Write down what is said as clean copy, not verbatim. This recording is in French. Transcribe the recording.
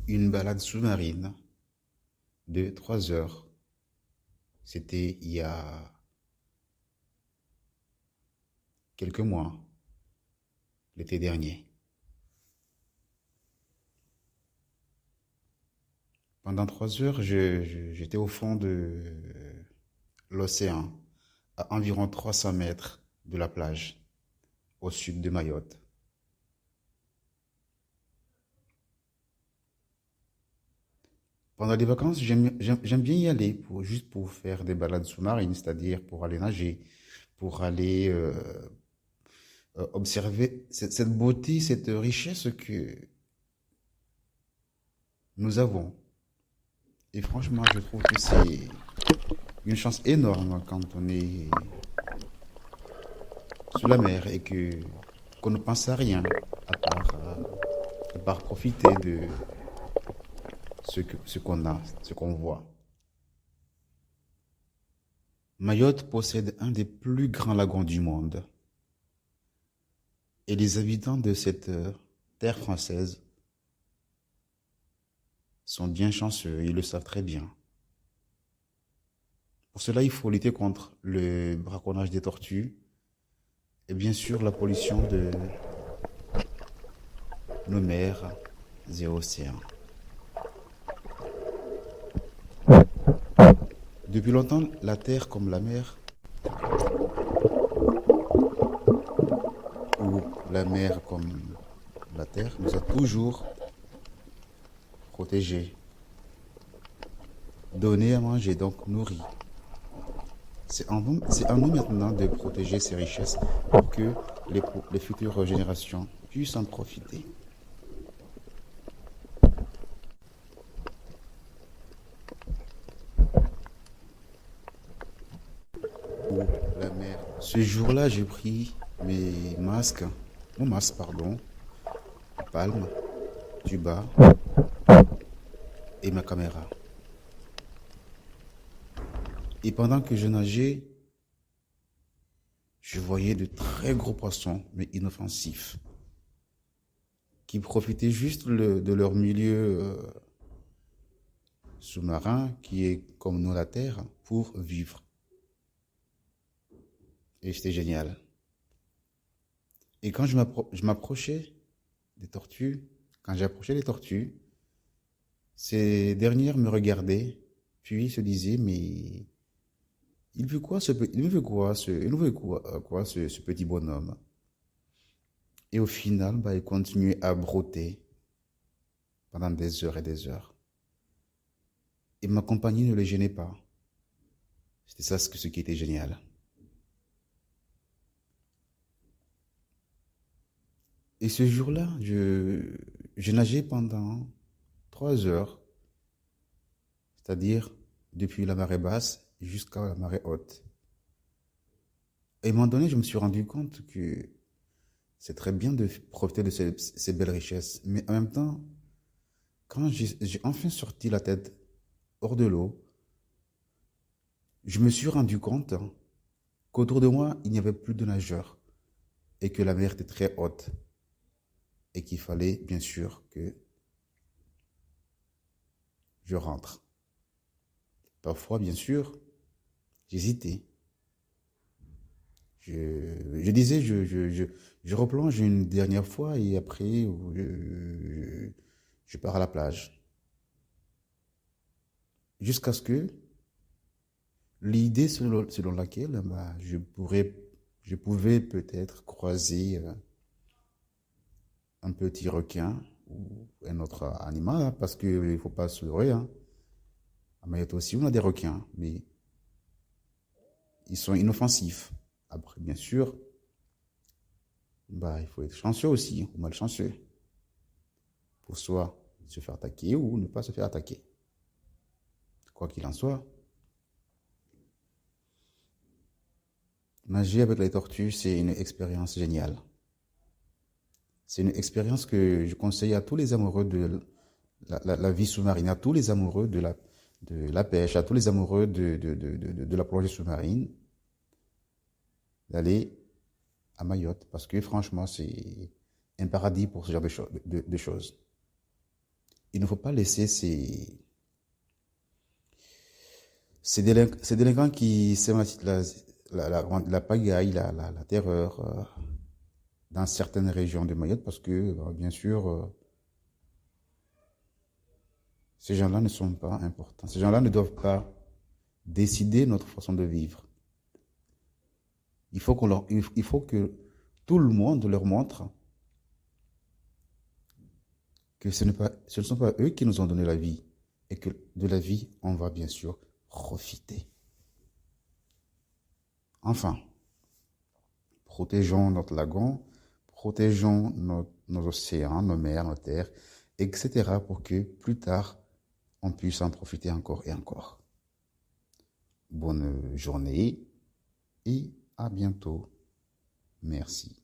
une balade sous-marine de 3 heures. C'était il y a quelques mois, l'été dernier. Pendant 3 heures, j'étais au fond de l'océan, à environ 300 mètres de la plage, au sud de Mayotte. Pendant les vacances, j'aime bien y aller, juste pour faire des balades sous-marines, c'est-à-dire pour aller nager, pour aller observer cette beauté, cette richesse que nous avons. Et franchement, je trouve que c'est une chance énorme quand on est sous la mer et que qu'on ne pense à rien à part profiter de ce qu'on a, ce qu'on voit. Mayotte possède un des plus grands lagons du monde et les habitants de cette terre française sont bien chanceux, ils le savent très bien. Pour cela, il faut lutter contre le braconnage des tortues et bien sûr la pollution de nos mers et océans. Depuis longtemps, la terre comme la mer, ou la mer comme la terre, nous a toujours protégés, donnés à manger, donc nourris. C'est en nous maintenant de protéger ces richesses pour que les futures générations puissent en profiter. Ou la mer. Ce jour-là, j'ai pris mon masque, pardon, palme, tuba et ma caméra. Et pendant que je nageais, je voyais de très gros poissons, mais inoffensifs, qui profitaient juste de leur milieu sous-marin, qui est comme nous la Terre, pour vivre. Et c'était génial. Et quand je m'approchais des tortues, quand j'approchais les tortues, ces dernières me regardaient, puis se disaient, mais il veut quoi, ce petit bonhomme? Et au final, bah, il continuait à brouter pendant des heures et des heures. Et ma compagnie ne le gênait pas. C'était ça ce qui était génial. Et ce jour-là, je nageais pendant 3 heures, c'est-à-dire depuis la marée basse jusqu'à la marée haute. Et à un moment donné, je me suis rendu compte que c'est très bien de profiter de ces belles richesses, mais en même temps, quand j'ai enfin sorti la tête hors de l'eau, je me suis rendu compte qu'autour de moi, il n'y avait plus de nageurs et que la mer était très haute et qu'il fallait bien sûr que je rentre. Parfois, bien sûr, j'hésitais. Je disais, je replonge une dernière fois et après, je pars à la plage. Jusqu'à ce que l'idée selon laquelle bah, je pouvais peut-être croiser un petit requin ou un autre animal, hein, parce qu'il ne faut pas se leurrer. Hein. À Mayotte aussi, on a des requins, mais ils sont inoffensifs. Après, bien sûr, bah, il faut être chanceux aussi, ou malchanceux, pour soit se faire attaquer ou ne pas se faire attaquer. Quoi qu'il en soit, nager avec les tortues, c'est une expérience géniale. C'est une expérience que je conseille à tous les amoureux de la vie sous-marine, à tous les amoureux de la pêche, à tous les amoureux de la plongée sous-marine, d'aller à Mayotte, parce que franchement, c'est un paradis pour ce genre de choses. il ne faut pas laisser ces délinquants qui sèment la pagaille, la terreur dans certaines régions de Mayotte parce que, bien sûr, ces gens-là ne sont pas importants. Ces gens-là ne doivent pas décider notre façon de vivre. Il faut que tout le monde leur montre que ce ne sont pas eux qui nous ont donné la vie et que de la vie, on va bien sûr profiter. Enfin, protégeons notre lagon, protégeons nos océans, nos mers, nos terres, etc. pour que plus tard, on puisse en profiter encore et encore. Bonne journée et à bientôt. Merci.